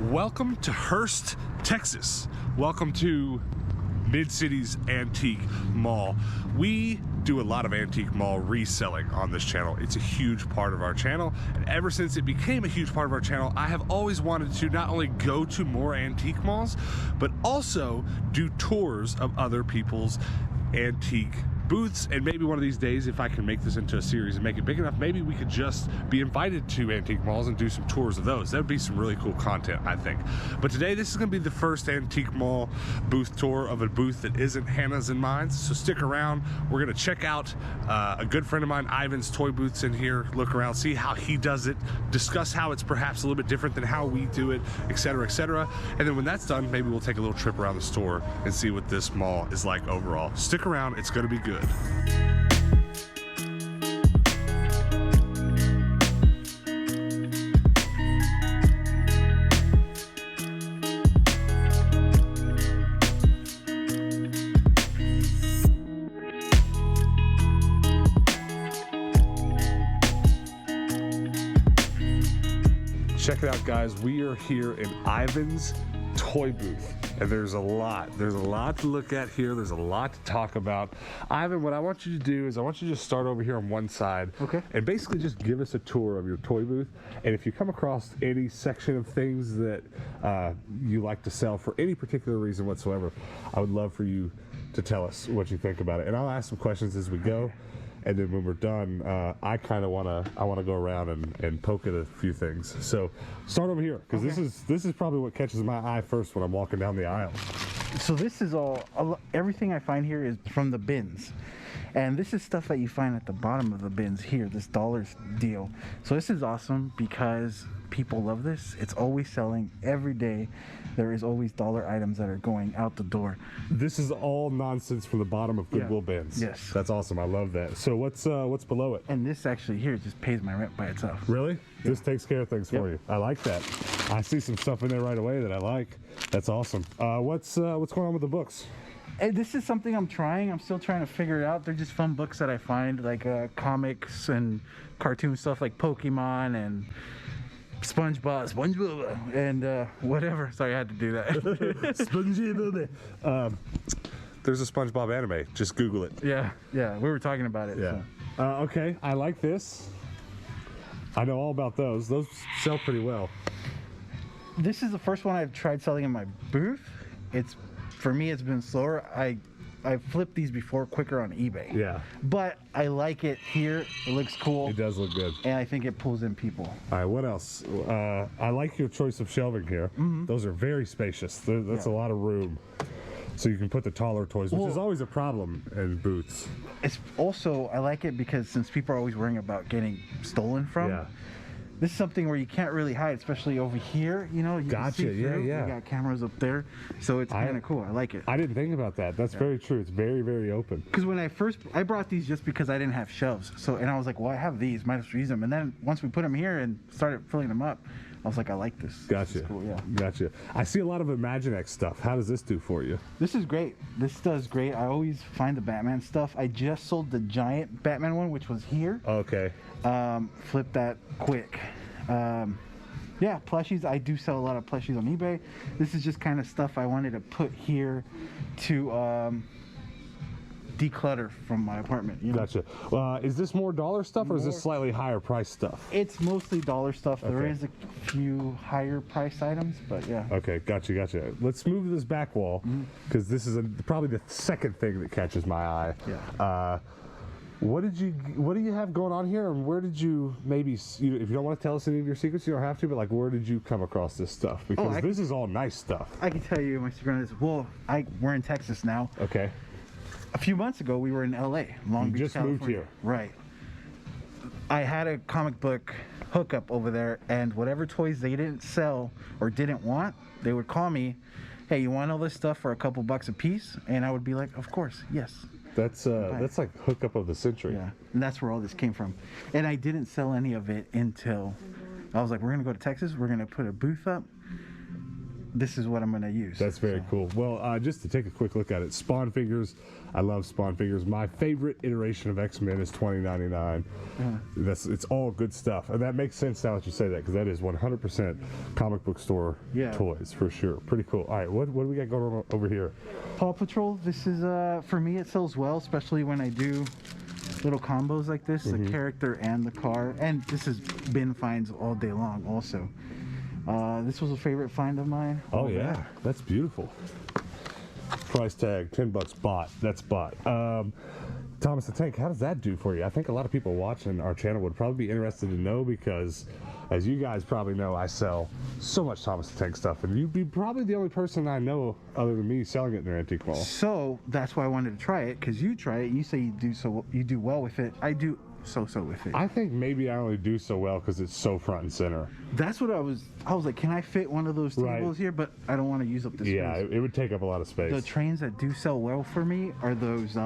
Welcome to Hurst, Texas. Welcome to Mid-City's Antique Mall. We do a lot of antique mall reselling on this channel. It's a huge part of our channel, and ever since it became a huge part of our channel, I have always wanted to not only go to more antique malls, but also do tours of other people's antique booths. And maybe one of these days, if I can make this into a series and make it big enough, maybe we could just be invited to antique malls and do some tours of those. That would be some really cool content, I think. But today, this is going to be the first antique mall booth tour of a booth that isn't Hannah's and mine's. So stick around. We're going to check out a good friend of mine, Ivan's toy booths in here, look around, see how he does it, discuss how it's perhaps a little bit different than how we do it, etc., etc. And then when that's done, maybe we'll take a little trip around the store and see what this mall is like overall. Stick around. It's going to be good. Check it out, guys. We are here in Ivan's toy booth, and there's a lot to look at here. There's a lot to talk about. Ivan, what I want you to do is I want you to just start over here on one side, okay, and basically just give us a tour of your toy booth. And if you come across any section of things that you like to sell for any particular reason whatsoever, I would love for you to tell us what you think about it. And I'll ask some questions as we go. And then when we're done, I kind of want to go around and poke at a few things. So start over here, because this is probably what catches my eye first when I'm walking down the aisle. So this is everything I find here is from the bins. And this is stuff that you find at the bottom of the bins here, this dollars deal. So this is awesome because people love this. It's always selling every day. There is always dollar items that are going out the door. This is all nonsense from the bottom of Goodwill bins. Yes. That's awesome. I love that. So what's below it? And this actually here just pays my rent by itself. Really? This takes care of things for you. I like that. I see some stuff in there right away that I like. That's awesome. What's going on with the books? And this is something I'm still trying to figure it out. They're just fun books that I find, like comics and cartoon stuff like Pokemon and SpongeBob, and whatever. Sorry, I had to do that. SpongeBob. There's a SpongeBob anime. Just Google it. Yeah, we were talking about it. Yeah. So. Okay, I like this. I know all about those. Those sell pretty well. This is the first one I've tried selling in my booth. For me, it's been slower. I've flipped these before quicker on eBay. Yeah. But I like it here. It looks cool. It does look good. And I think it pulls in people. All right, what else? I like your choice of shelving here. Mm-hmm. Those are very spacious. That's a lot of room. So you can put the taller toys, which is always a problem in booths. It's also, I like it because since people are always worrying about getting stolen from, this is something where you can't really hide, especially over here. You know, you can see through. You got cameras up there, so it's kind of cool. I like it. I didn't think about that. That's very true. It's very, very open. Because when I brought these just because I didn't have shelves. And I was like, well, I have these, might as well use them. And then once we put them here and started filling them up, I was like, I like this. Gotcha. This is cool, Gotcha. I see a lot of Imaginext stuff. How does this do for you? This is great. This does great. I always find the Batman stuff. I just sold the giant Batman one, which was here. Okay. Flip that quick. Yeah, plushies. I do sell a lot of plushies on eBay. This is just kind of stuff I wanted to put here to declutter from my apartment. You know? Gotcha. Is this more dollar stuff, or is this slightly higher price stuff? It's mostly dollar stuff. Okay. There is a few higher price items, but yeah. Okay, gotcha. Let's move this back wall, because this is probably the second thing that catches my eye. Yeah. What do you have going on here, and where did you if you don't want to tell us any of your secrets, you don't have to, but like, where did you come across this stuff? Because this is all nice stuff. I can tell you my secret on this. Well, we're in Texas now. Okay. A few months ago, we were in LA, Long Beach, just California. Moved here. Right. I had a comic book hookup over there, and whatever toys they didn't sell or didn't want, they would call me, hey, you want all this stuff for a couple bucks a piece? And I would be like, of course, yes. That's like hookup of the century. Yeah, and that's where all this came from. And I didn't sell any of it until I was like, we're gonna go to Texas, we're gonna put a booth up. this is what I'm going to use. That's very cool. Well, just to take a quick look at it, Spawn figures. I love Spawn figures. My favorite iteration of X-Men is 2099. It's all good stuff, and that makes sense now that you say that, because that is 100% comic book store toys for sure. Pretty cool. All right, what do we got going on over here? Paw Patrol. This is for me, it sells well, especially when I do little combos like this, the character and the car. And this is bin finds all day long also. This was a favorite find of mine. Oh yeah, that's beautiful. Price tag $10 bought. That's bought. Thomas the Tank, how does that do for you? I think a lot of people watching our channel would probably be interested to know, because as you guys probably know, I sell so much Thomas the Tank stuff, and you'd be probably the only person I know other than me selling it in their antique mall. So that's why I wanted to try it, because you try it, you say you do well with it. I do so with it. I think maybe I only do so well because it's so front and center. That's what I was like, can I fit one of those tables here? But I don't want to use up the space. Yeah, it would take up a lot of space. The trains that do sell well for me are those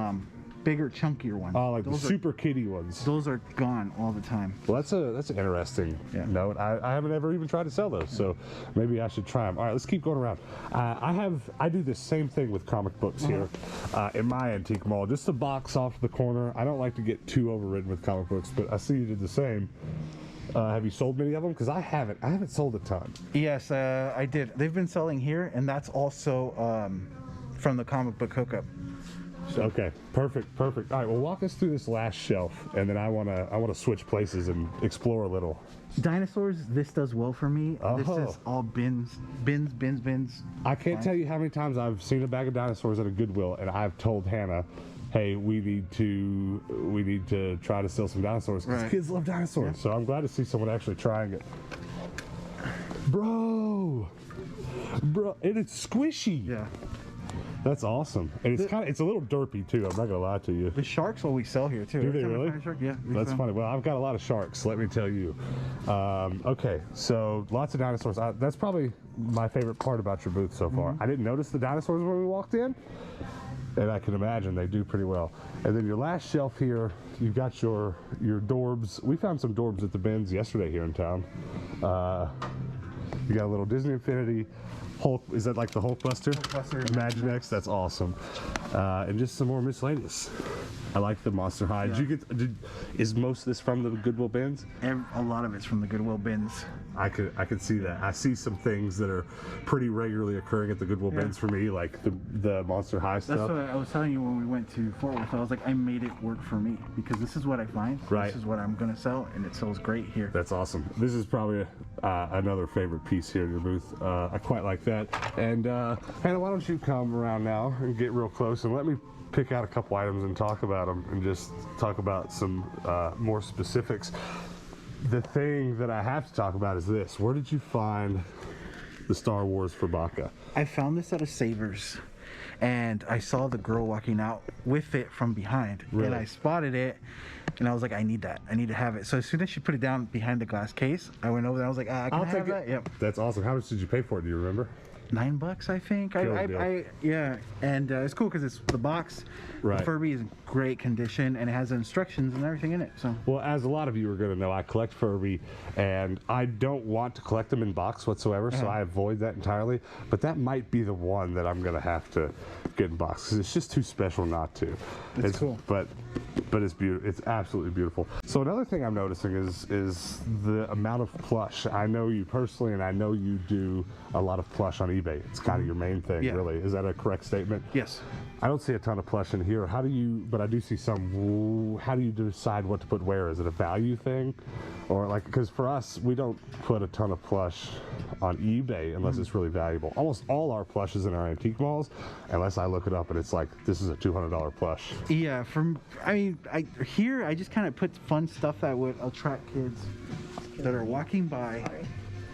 bigger, chunkier ones. Oh, like those the super kitty ones. Those are gone all the time. Well, that's an interesting note. I haven't ever even tried to sell those, so maybe I should try them. All right, let's keep going around. I do the same thing with comic books here in my antique mall. Just a box off the corner. I don't like to get too overridden with comic books, but I see you did the same. Have you sold many of them? Because I haven't sold a ton. Yes, I did. They've been selling here, and that's also from the comic book hookup. Okay, perfect. All right, well, walk us through this last shelf, and then I wanna switch places and explore a little. Dinosaurs, this does well for me. This is all bins. I can't tell you how many times I've seen a bag of dinosaurs at a Goodwill, and I've told Hannah, hey, we need to try to sell some dinosaurs, because kids love dinosaurs. So I'm glad to see someone actually trying it. Bro, and it's squishy. Yeah. That's awesome, and it's a little derpy too. I'm not gonna lie to you. The sharks always sell here too. Do they really? Yeah. That's funny. Well, I've got a lot of sharks. Let me tell you. Okay, so lots of dinosaurs. That's probably my favorite part about your booth so far. I didn't notice the dinosaurs when we walked in, and I can imagine they do pretty well. And then your last shelf here, you've got your Dorbs. We found some Dorbs at the bins yesterday here in town. You got a little Disney Infinity. Hulk, is that like the Hulkbuster? Imaginext, that's awesome. And just some more miscellaneous. I like the Monster High. Is most of this from the Goodwill bins? A lot of it's from the Goodwill bins. I could see that. I see some things that are pretty regularly occurring at the Goodwill bins for me, like the Monster High stuff. That's what I was telling you when we went to Fort Worth. I was like, I made it work for me, because this is what I find. Right. This is what I'm gonna sell, and it sells great here. That's awesome. This is probably another favorite piece here in your booth. I quite like that. And Hannah, why don't you come around now and get real close and let me pick out a couple items and talk about them, and just talk about some more specifics. The thing that I have to talk about is this. Where did you find the Star Wars for Baca? I found this at a Savers, and I saw the girl walking out with it from behind. Really? And I spotted it, and I was like, I need that. I need to have it. So as soon as she put it down behind the glass case, I went over there. I was like, can I have that? Yep. That's awesome. How much did you pay for it? Do you remember? $9, I think. Yeah, and it's cool because it's the box. Right. The Furby is in great condition, and it has instructions and everything in it. So. Well, as a lot of you are going to know, I collect Furby, and I don't want to collect them in box whatsoever, so I avoid that entirely. But that might be the one that I'm going to have to get in box, because it's just too special not to. It's cool. But it's beautiful. It's absolutely beautiful. So another thing I'm noticing is the amount of plush. I know you personally, and I know you do a lot of plush on eBay. It's kind of your main thing, really. Is that a correct statement? Yes. I don't see a ton of plush in here. But I do see some. How do you decide what to put where? Is it a value thing? Or like, because for us, we don't put a ton of plush on eBay unless it's really valuable. Almost all our plush is in our antique malls, unless I look it up and it's like, this is a $200 plush. Yeah, I just kind of put fun stuff that would attract kids that are walking by.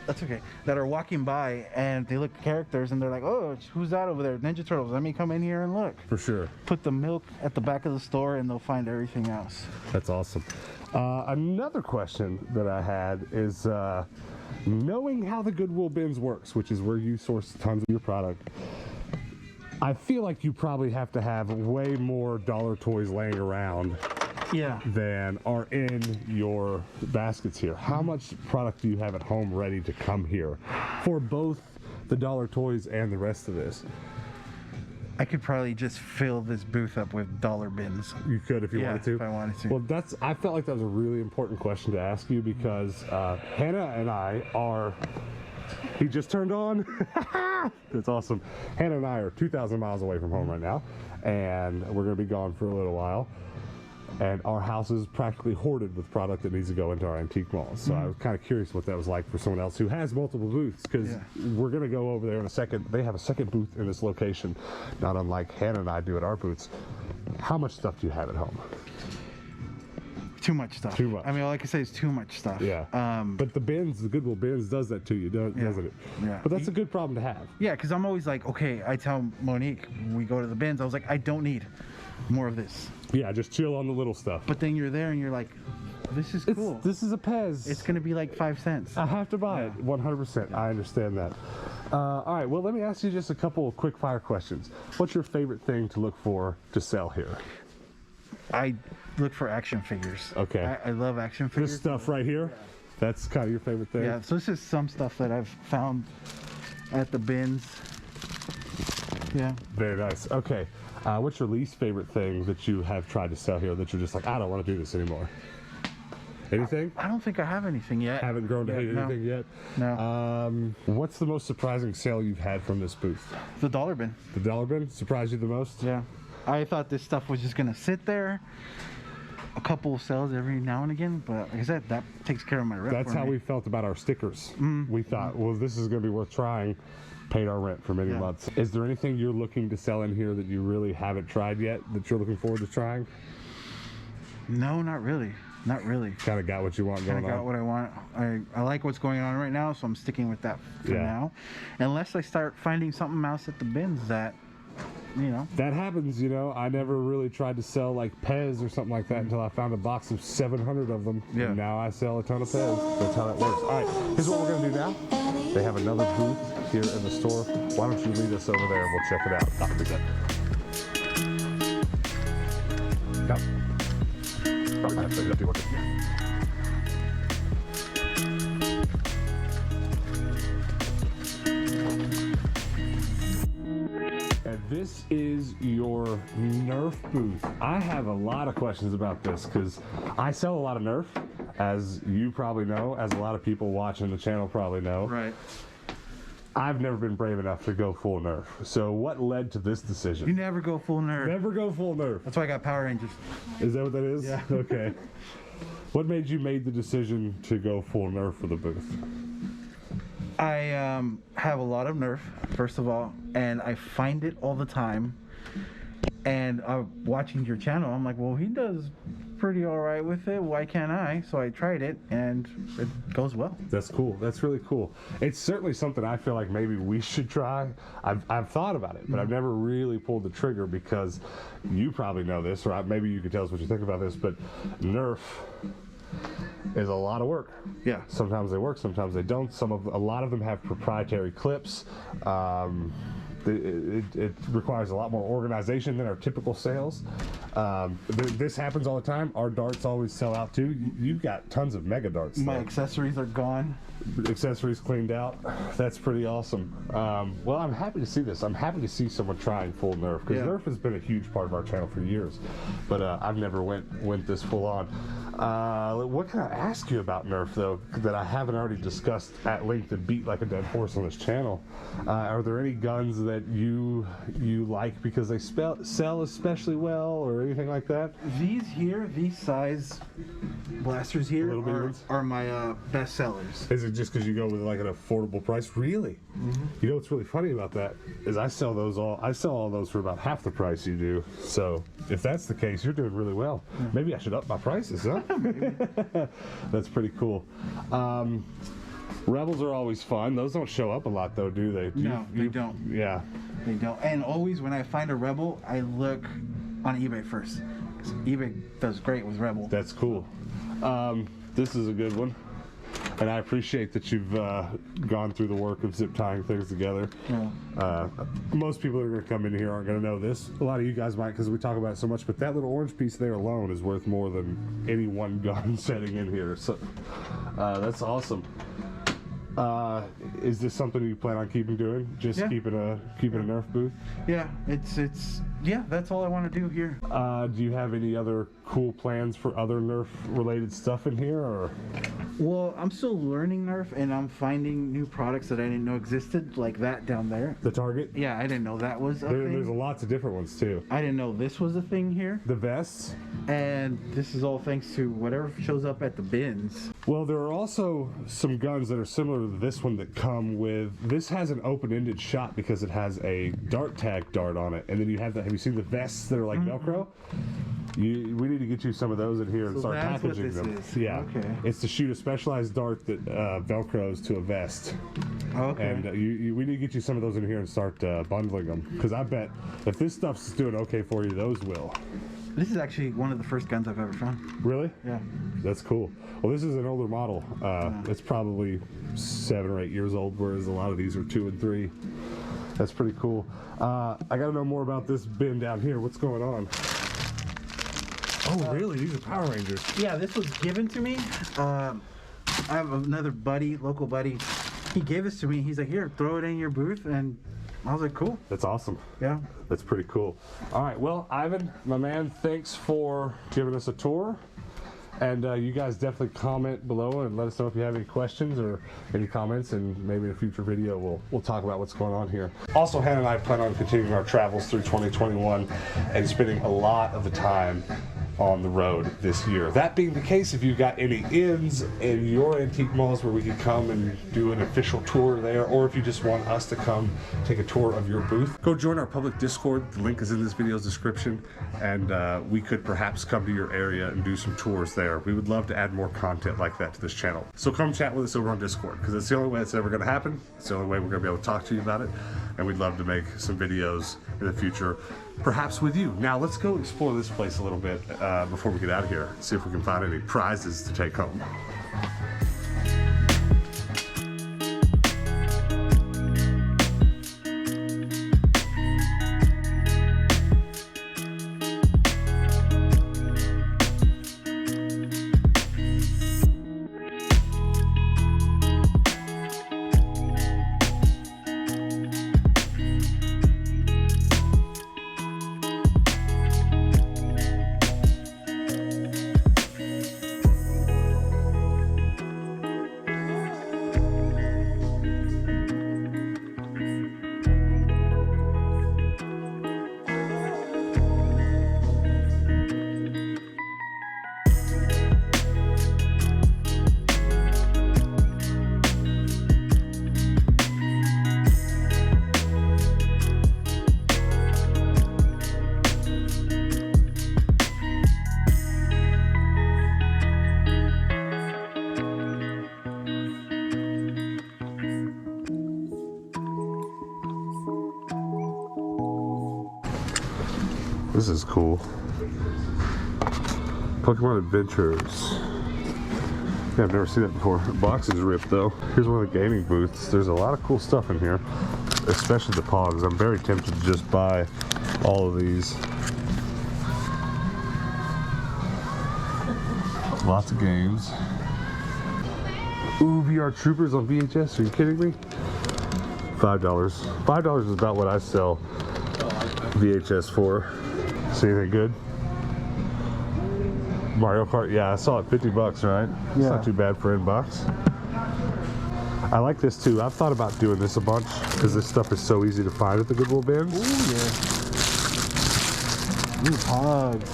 That's okay. That are walking by, and they look at characters and they're like, oh, who's that over there? Ninja Turtles. Let me come in here and look. For sure. Put the milk at the back of the store, and they'll find everything else. That's awesome. Another question that I had is knowing how the Goodwill bins works, which is where you source tons of your product. I feel like you probably have to have way more dollar toys laying around than are in your baskets here. How much product do you have at home ready to come here for both the dollar toys and the rest of this? I could probably just fill this booth up with dollar bins. You could if you wanted to. If I wanted to. Well, I felt like that was a really important question to ask you because Hannah and I are. He just turned on. That's awesome. Hannah and I are 2,000 miles away from home right now, and we're going to be gone for a little while. And our house is practically hoarded with product that needs to go into our antique malls. So I was kind of curious what that was like for someone else who has multiple booths, because we're going to go over there in a second. They have a second booth in this location, not unlike Hannah and I do at our booths. How much stuff do you have at home? Too much stuff. Too much. I mean, all I can say is too much stuff. Yeah. But the bins, the Goodwill bins does that to you, doesn't it? Yeah. But that's a good problem to have. Yeah, because I'm always like, okay, I tell Monique, when we go to the bins, I was like, I don't need more of this. Yeah, just chill on the little stuff. But then you're there and you're like, this is cool. This is a Pez. It's going to be like 5 cents. I have to buy it, 100%. Yeah. I understand that. All right, well, let me ask you just a couple of quick fire questions. What's your favorite thing to look for to sell here? I look for action figures. Okay. I love action figures. This stuff right here, that's kind of your favorite thing? Yeah, so this is some stuff that I've found at the bins. Yeah. Very nice. Okay. What's your least favorite thing that you have tried to sell here that you're just like, I don't want to do this anymore? Anything? I don't think I have anything yet. Haven't grown to hate anything yet? No. What's the most surprising sale you've had from this booth? The dollar bin. The dollar bin surprised you the most? Yeah. I thought this stuff was just going to sit there. A couple of sales every now and again, but like I said, that takes care of my rent. That's how we felt about our stickers. We thought, well, this is going to be worth trying. Paid our rent for many months. Is there anything you're looking to sell in here that you really haven't tried yet that you're looking forward to trying? No, not really. Not really. Kind of got what you want going on. Kind of got what I want. I like what's going on right now, so I'm sticking with that for now. Unless I start finding something else at the bins that, you know. That happens, you know. I never really tried to sell like Pez or something like that until I found a box of 700 of them. Yeah. And now I sell a ton of Pez. That's how that works. All right, here's what we're going to do now. They have another booth here in the store. Why don't you lead us over there and we'll check it out. I'll be back. And this is your Nerf booth. I have a lot of questions about this because I sell a lot of Nerf, as you probably know, as a lot of people watching the channel probably know. Right. I've never been brave enough to go full Nerf. So what led to this decision? You never go full Nerf. Never go full Nerf. That's why I got Power Rangers. Is that what that is? Yeah. Okay. What made you make the decision to go full Nerf for the booth? I have a lot of Nerf, first of all, and I find it all the time. And watching your channel, I'm like, well, he does pretty all right with it. Why can't I? So I tried it, and it goes well. That's cool. That's really cool. It's certainly something I feel like maybe we should try. I've thought about it, but I've never really pulled the trigger because you probably know this, or maybe you could tell us what you think about this, but Nerf is a lot of work. Yeah. Sometimes they work, sometimes they don't. A lot of them have proprietary clips. It requires a lot more organization than our typical sales. This happens all the time. Our darts always sell out too. You've got tons of mega darts. My accessories are gone. Accessories cleaned out. That's pretty awesome. Well, I'm happy to see this. I'm happy to see someone trying full Nerf, because Nerf has been a huge part of our channel for years, but I've never went this full on. What can I ask you about Nerf though that I haven't already discussed at length and beat like a dead horse on this channel? Are there any guns that you like because they sell especially well, or anything like that? These size blasters here are my best sellers. Is it just because you go with like an affordable price? Really? You know what's really funny about that is I sell all those for about half the price you do. So if that's the case, you're doing really well. Maybe I should up my prices, huh? That's pretty cool. Rebels are always fun. Those don't show up a lot though, do they? No, they don't. Yeah. They don't. And always when I find a Rebel, I look on eBay first. eBay does great with Rebel. That's cool. This is a good one. And I appreciate that you've gone through the work of zip tying things together. Yeah. Most people that are going to come in here aren't going to know this. A lot of you guys might, because we talk about it so much, but that little orange piece there alone is worth more than any one gun setting in here. So that's awesome. Is this something you plan on keeping doing? Just Yeah. keeping a Nerf booth? Yeah, yeah, that's all I want to do here. Do you have any other cool plans for other Nerf related stuff in here, or? Well, I'm still learning Nerf, and I'm finding new products that I didn't know existed, like that down there. The Target? Yeah, I didn't know that was a thing. There's lots of different ones too. I didn't know this was a thing here. The vests? And this is all thanks to whatever shows up at the bins. Well, there are also some guns that are similar to this one that come with, this has an open-ended shot because it has a dart tag dart on it, and then you have have you seen the vests that are like Velcro? We need to get you some of those in here and start that's what packaging this them. is. Yeah, Okay. it's to shoot a specialized dart that Velcros to a vest. Okay. And we need to get you some of those in here and start bundling them, because I bet if this stuff's doing okay for you, those will. This is actually one of the first guns I've ever found. Really? Yeah. That's cool. Well, this is an older model. It's probably 7 or 8 years old, whereas a lot of these are 2 and 3. That's pretty cool. I got to know more about this bin down here. What's going on? Oh, really? These are Power Rangers. Yeah, this was given to me. I have another buddy, local buddy. He gave this to me. He's like, here, throw it in your booth. And I was like, cool. That's awesome. Yeah. That's pretty cool. All right, well, Ivan, my man, thanks for giving us a tour. And you guys definitely comment below and let us know if you have any questions or any comments, and maybe in a future video we'll talk about what's going on here. Also, Hannah and I plan on continuing our travels through 2021 and spending a lot of the time on the road this year. That being the case, if you've got any ins in your antique malls where we could come and do an official tour there, or if you just want us to come take a tour of your booth, go join our public Discord. The link is in this video's description, and we could perhaps come to your area and do some tours there. We would love to add more content like that to this channel. So come chat with us over on Discord, because it's the only way it's ever going to happen. It's the only way we're going to be able to talk to you about it, and we'd love to make some videos in the future, perhaps with you. Now let's go explore this place a little bit before we get out of here, see if we can find any prizes to take home. This is cool. Pokemon Adventures. Yeah, I've never seen that before. The box is ripped though. Here's one of the gaming booths. There's a lot of cool stuff in here, especially the Pogs. I'm very tempted to just buy all of these. Lots of games. Ooh, VR Troopers on VHS. Are you kidding me? $5. $5 is about what I sell VHS for. See anything good? Mario Kart, yeah, I saw it, $50, right? Yeah. It's not too bad for inbox. I like this too. I've thought about doing this a bunch because this stuff is so easy to find at the Goodwill bins. Ooh, yeah. Ooh, Pogs.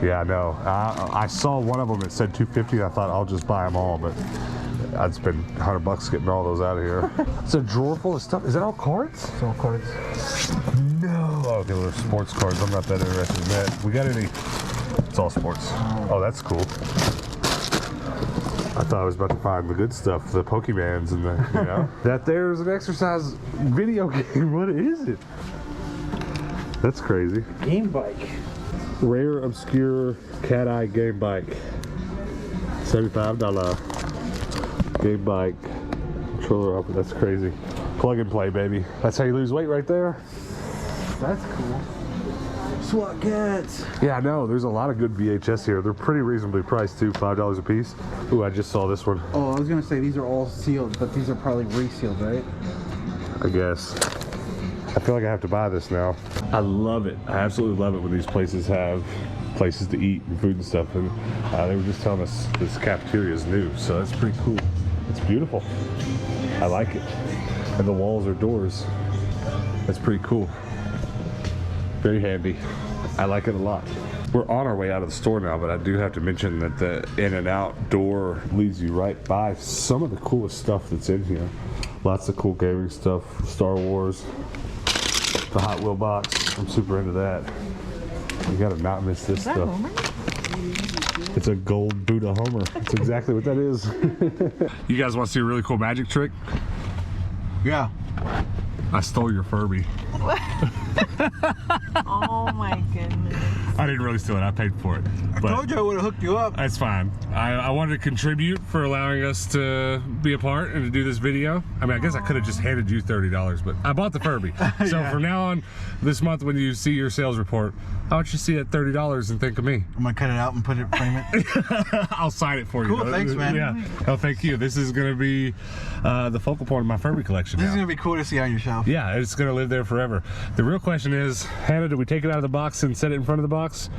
Yeah, I know. I saw one of them that said $250. I thought I'll just buy them all, but I'd spend $100 getting all those out of here. It's a drawer full of stuff. Is that all cards? It's all cards. No. Oh, okay, well, they're sports cards. I'm not that interested in that. We got any? It's all sports. Oh, that's cool. I thought I was about to find the good stuff, the Pokemans and the, you know. That there's an exercise video game. What is it? That's crazy. Game bike. Rare, obscure cat eye game bike. $75 game bike. Controller up. That's crazy. Plug and play, baby. That's how you lose weight right there. That's cool. SWAT cats. Yeah, I know. There's a lot of good VHS here. They're pretty reasonably priced too, $5 a piece. Ooh, I just saw this one. Oh, I was gonna say these are all sealed, but these are probably resealed, right? I guess. I feel like I have to buy this now. I love it. I absolutely love it when these places have places to eat and food and stuff. And they were just telling us this cafeteria is new, so that's pretty cool. It's beautiful. I like it. And the walls are doors. That's pretty cool. Very handy. I like it a lot. We're on our way out of the store now, but I do have to mention that the in and out door leads you right by some of the coolest stuff that's in here. Lots of cool gaming stuff, Star Wars, the Hot Wheel box. I'm super into that. You gotta not miss this stuff. It's a gold Buddha Homer. That's exactly what that is. You guys want to see a really cool magic trick? Yeah. I stole your Furby. Oh my goodness. I didn't really steal it. I paid for it. I told you I would have hooked you up. That's fine. I wanted to contribute for allowing us to be a part and to do this video. I mean, I guess I could have just handed you $30, but I bought the Furby. So Yeah. from now on, this month when you see your sales report, I want you to see that $30 and think of me. I'm gonna cut it out and frame it. I'll sign it for you. Cool, thanks, man. Yeah. Oh, thank you. This is going to be the focal point of my Furby collection This now. is gonna be cool to see on your shelf. Yeah, it's going to live there forever. The real question is, Hannah, do we take it out of the box and set it in front of the box?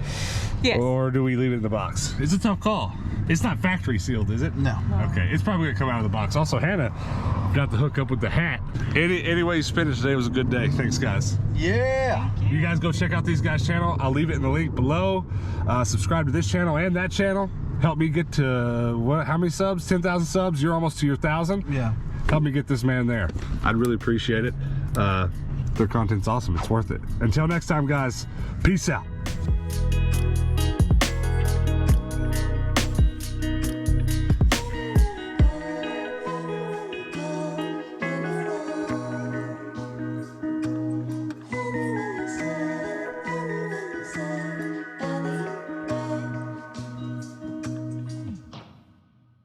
Yes. Or do we leave it in the box? It's a tough call. It's not factory sealed, is it? No. Okay, it's probably gonna come out of the box. Also, Hannah got the hook up with the hat. Any way you spent it today was a good day. Thanks, guys. Yeah. You guys go check out these guys' channel. I'll leave it in the link below. Subscribe to this channel and that channel. Help me get to, what? How many subs? 10,000 subs? You're almost to your 1,000? Yeah. Help me get this man there. I'd really appreciate it. Their content's awesome. It's worth it. Until next time, guys. Peace out.